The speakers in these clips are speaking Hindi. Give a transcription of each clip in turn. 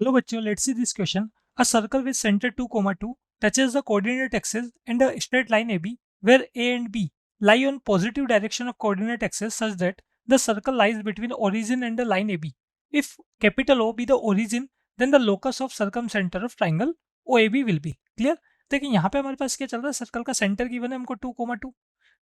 Hello बच्चों, let's see this question. A circle with center 2, 2 touches the coordinate axis and a straight line AB where A and B lie on positive direction of coordinate axis such that the circle lies between origin and the line AB. If capital O be the origin, then the locus of circumcenter of triangle OAB will be. Clear? देखिए यहाँ पे हमारे पास क्या चल रहा है, सर्कल का सेंटर गिवन है हमको 2, 2,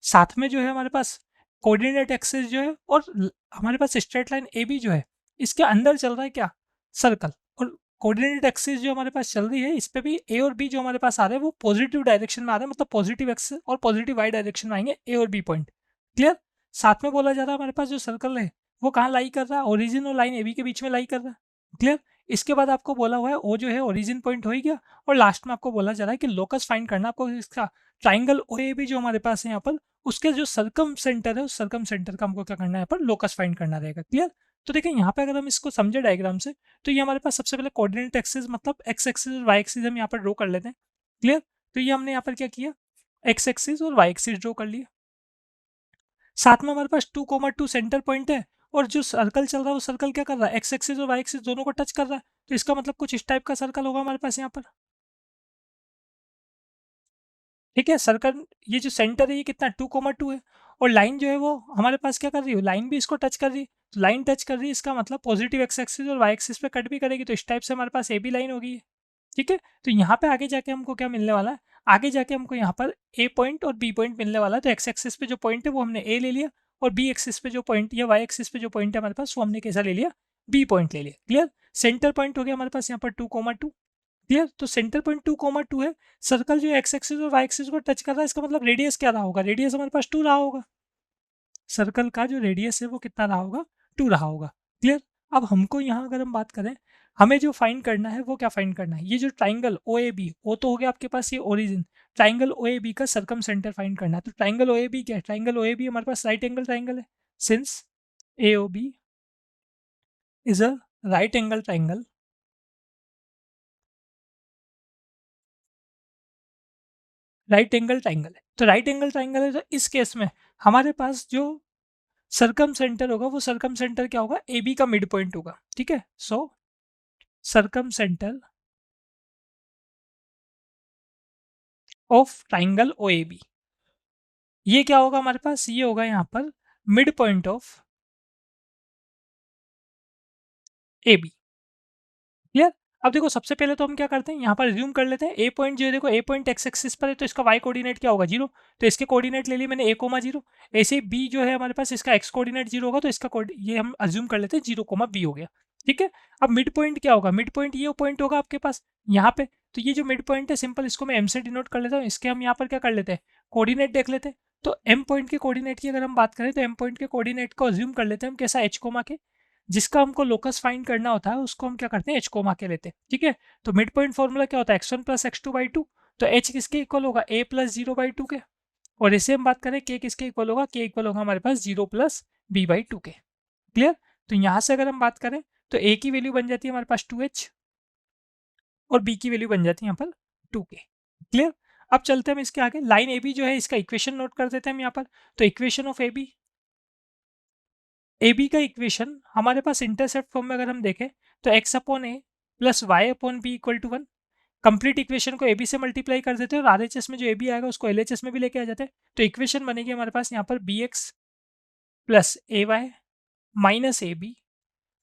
साथ में जो है हमारे पास कोऑर्डिनेट एक्सिस जो है और हमारे पास स्ट्रेट लाइन ए बी जो है, इसके अंदर चल रहा है क्या, सर्कल। और कोऑर्डिनेट एक्सिस जो हमारे पास चल रही है, इस पे भी ए और बी जो हमारे पास आ रहे हैं वो पॉजिटिव डायरेक्शन में आ रहे हैं, मतलब पॉजिटिव एक्स और पॉजिटिव वाई डायरेक्शन में आएंगे ए और बी पॉइंट। क्लियर? साथ में बोला जा रहा है हमारे पास जो सर्कल है वो कहाँ लाई कर रहा है, ओरिजिन और लाइन ए बी के बीच में लाई कर रहा है। क्लियर? इसके बाद आपको बोला हुआ है ओ जो है ओरिजिन पॉइंट हो ही गया, और लास्ट में आपको बोला जा रहा है कि लोकस फाइंड करना आपको इसका, ट्राइंगल ओ ए बी जो हमारे पास है यहाँ पर, उसके जो सर्कम सेंटर है उस सर्कम सेंटर का हमको क्या करना है, यहाँ पर लोकस फाइंड करना रहेगा। क्लियर? तो देखिए यहाँ पे अगर हम इसको समझे डायग्राम से, तो ये हमारे पास सबसे पहले कोऑर्डिनेट एक्सिस मतलब एक्स एक्सिस और वाई एक्सिस हम यहाँ पर ड्रॉ कर लेते हैं। क्लियर? तो ये हमने यहाँ पर क्या किया, एक्स एक्सिस और वाई एक्सिस ड्रॉ कर लिया। साथ में हमारे पास 2, 2 सेंटर पॉइंट है, और जो सर्कल चल रहा है वो सर्कल क्या कर रहा है, एक्स एक्सिस और वाई एक्सिस दोनों को टच कर रहा है। तो इसका मतलब कुछ इस टाइप का सर्कल होगा हमारे पास यहाँ पर। ठीक है, सर्कल ये जो सेंटर है ये कितना 2, 2 है, और लाइन जो है वो हमारे पास क्या कर रही है, लाइन भी इसको टच कर रही है। तो लाइन टच कर रही है, इसका मतलब पॉजिटिव एक्स एक्सिस और वाई एक्सिस पे कट भी करेगी, तो इस टाइप से हमारे पास ए बी लाइन होगी। ठीक है, तो यहाँ पे आगे जाके हमको क्या मिलने वाला है, आगे जाके हमको यहाँ पर ए पॉइंट और बी पॉइंट मिलने वाला है। तो एक्स एक्सिस पे जो पॉइंट है वो हमने ए ले लिया, और बी एक्सिस पे जो पॉइंट या वाई एक्सिस पे जो पॉइंट है हमारे पास वो हमने कैसा ले लिया, बी पॉइंट ले लिया। क्लियर? सेंटर पॉइंट हो गया हमारे पास यहाँ पर 2, 2। क्लियर? तो सेंटर पॉइंट 2, 2 है, सर्कल जो एक्स एक्सिस और वाई एक्सिस को टच कर रहा है, इसका मतलब रेडियस क्या रहा होगा, रेडियस हमारे पास 2 रहा होगा। सर्कल का जो रेडियस है वो कितना रहा होगा, 2 रहा होगा। क्लियर? अब हमको यहाँ अगर हम बात करें, हमें जो फाइंड करना है वो क्या फाइंड करना है, ये जो ट्राइंगल ओ ए बी, ओ तो हो गया आपके पास ये origin, triangle O A B का सर्कम सेंटर फाइंड करना है। तो ट्राइंगल ओ ए बी क्या है, ट्राइंगल ओ ए बी हमारे पास राइट एंगल ट्राइंगल है, since A O B is a right angle triangle. Right angle triangle है, तो राइट एंगल ट्राइंगल है, तो इस केस में हमारे पास जो सर्कम सेंटर होगा वो सर्कम सेंटर क्या होगा, ए बी का मिड पॉइंट होगा। ठीक है, so circumcentre of triangle O A B, ये क्या होगा हमारे पास, ये होगा यहाँ पर mid point of A B. Clear? अब देखो सबसे पहले तो हम क्या करते हैं, यहाँ पर रिज्यूम कर लेते हैं ए पॉइंट जो है, देखो ए पॉइंट एक्स एक्सिस पर है तो इसका वाई कोऑर्डिनेट क्या होगा, 0। तो इसके कोऑर्डिनेट ले लिए मैंने ए कोमा 0। ऐसे ही बी जो है हमारे पास, इसका एक्स कोऑर्डिनेट 0 होगा, तो इसका ये हम अज्यूम कर लेते हैं 0 कोमा बी हो गया। ठीक है, अब मिड पॉइंट क्या होगा, मिड पॉइंट ये पॉइंट होगा आपके पास यहाँ पे। तो ये जो मिड पॉइंट है सिंपल इसको मैं एम से डिनोट कर लेता हूँ, इसके हम यहाँ पर क्या कर लेते हैं, कोऑर्डिनेट देख लेते हैं। तो एम पॉइंट के कोऑर्डिनेट की अगर हम बात करें, तो एम पॉइंट के कोऑर्डिनेट को अज्यूम कर लेते हैं हम कैसा, एच कोमा के, जिसका हमको लोकस फाइंड करना होता है उसको हम क्या करते हैं, एच कोमा के लेते हैं। ठीक है, तो मिड पॉइंट फॉर्मूला क्या होता है, x1 प्लस x2 बाई 2। तो एच किसके इक्वल होगा, a प्लस 0/2 के। और इसे हम बात करें k किसके इक्वल होगा, k इक्वल होगा हमारे पास 0 प्लस b/2 के। क्लियर? तो यहाँ से अगर हम बात करें तो a की वैल्यू बन जाती है हमारे पास 2h, और b की वैल्यू बन जाती है यहाँ पर 2k। क्लियर? अब चलते हैं हम इसके आगे, लाइन ए बी जो है इसका इक्वेशन नोट कर देते हैं हम यहाँ पर। तो इक्वेशन ऑफ ए बी का इक्वेशन हमारे पास इंटरसेप्ट फॉर्म में अगर हम देखें, तो x upon a plus y upon b equal to 1। Complete equation को ए बी से मल्टीप्लाई कर देते हैं, और आर एच एस में जो ए बी आएगा उसको एल एच एस में भी लेके आ जाते हैं। तो इक्वेशन बनेगी हमारे पास यहाँ पर b x plus a y minus A b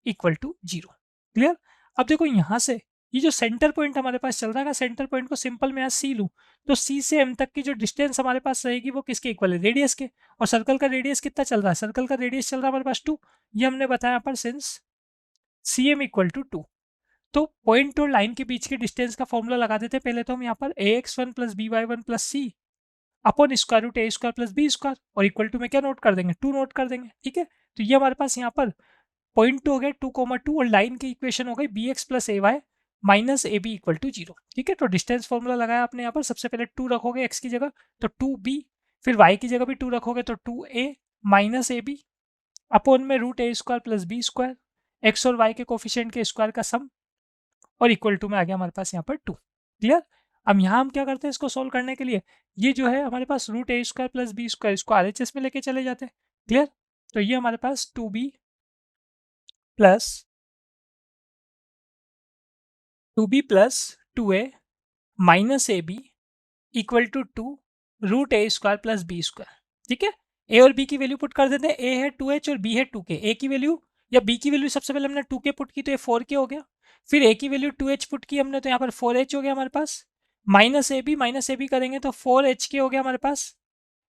equal to 0। Clear? अब देखो यहाँ से ये जो सेंटर पॉइंट हमारे पास चल रहा है, सेंटर पॉइंट को सिंपल मैं यहाँ सी लूँ, तो सी से एम तक की जो डिस्टेंस हमारे पास रहेगी वो किसके इक्वल है, रेडियस के। और सर्कल का रेडियस कितना चल रहा है, सर्कल का रेडियस चल रहा है हमारे पास 2। ये हमने बताया यहाँ पर since C M equal to 2। तो पॉइंट और लाइन के बीच के डिस्टेंस का फॉर्मूला लगा देते हैं पहले तो हम यहाँ पर, A X one plus B Y one plus C upon square root A square plus B square, और इक्वल टू में क्या नोट कर देंगे, 2 नोट कर देंगे। ठीक है, तो ये हमारे पास यहाँ पर पॉइंट टू हो गया 2, 2, और लाइन की इक्वेशन हो गई b x plus a y minus A b equal to 0। ठीक है, तो डिस्टेंस फॉर्मूला लगाया आपने यहाँ पर, सबसे पहले 2 रखोगे एक्स की जगह तो 2b, फिर वाई की जगह भी 2 रखोगे तो 2a माइनस ए बी अपॉन में रूट ए square plus B square, X और वाई के कोफिशिएंट के स्क्वायर का सम, और इक्वल टू में आ गया हमारे पास यहाँ पर 2। क्लियर? अब यहाँ हम क्या करते हैं इसको सोल्व करने के लिए, ये जो है हमारे पास रूट ए स्क्वायर प्लस बी स्क्वायर, इसको आर एच एस में लेके चले जाते हैं। क्लियर? तो ये हमारे पास 2b plus 2b plus 2a minus A b equal to 2√a² plus B square. ठीक है, ए और बी की वैल्यू पुट कर देते हैं। ए है 2h और बी है 2k। ए की वैल्यू या बी की वैल्यू सबसे पहले हमने 2k पुट की तो ये 4k हो गया। फिर ए की वैल्यू 2h पुट की हमने तो यहाँ पर 4h हो गया हमारे पास। माइनस ए बी करेंगे तो 4hk हो गया हमारे पास।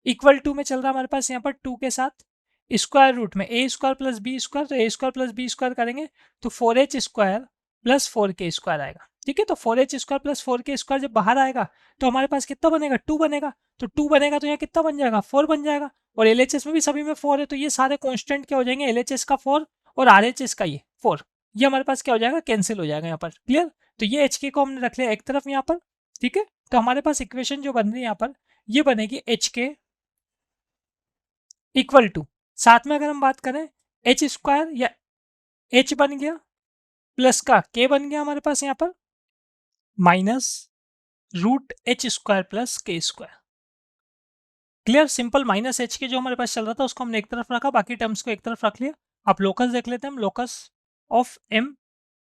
इक्वल टू में चल रहा है हमारे पास यहाँ पर 2 के साथ स्क्वायर रूट में ए स्क्वायर प्लस बी स्क्वायर, तो ए स्क्वायर प्लस बी स्क्वायर करेंगे तो 4h square plus 4k square आएगा। ठीक है, तो 4h square plus 4k square जब बाहर आएगा तो हमारे पास कितना बनेगा, 2 बनेगा। तो 2 बनेगा तो यहाँ कितना बन जाएगा, 4 बन जाएगा। और एलएचएस में भी सभी में 4 है, तो ये सारे कॉन्स्टेंट क्या हो जाएंगे, एलएचएस का 4 और आरएचएस का ये 4, ये हमारे पास क्या हो जाएगा, कैंसिल हो जाएगा यहाँ पर। क्लियर, तो ये एच के को हमने रख लिया एक तरफ यहाँ पर। ठीक है, तो हमारे पास इक्वेशन जो बन रही है यहाँ पर ये बनेगी एच के इक्वल टू, साथ में अगर हम बात करें एच स्क्वायर या एच बन गया प्लस का के बन गया हमारे पास यहाँ पर माइनस √h² प्लस के square. Clear, simple. Minus H के जो हमारे पास चल रहा था उसको हमने एक तरफ रखा, बाकी टर्म्स को एक तरफ रख लिया। अब लोकस देख लेते हैं हम, locus of M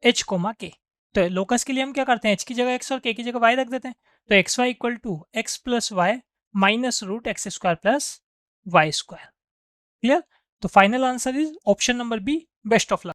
h comma k. तो लोकस के लिए हम क्या करते हैं, एच की जगह एक्स और के की जगह वाई रख देते हैं। तो X Y equal to X plus Y minus √x² plus Y square. Clear, तो final answer is option number B, best of luck.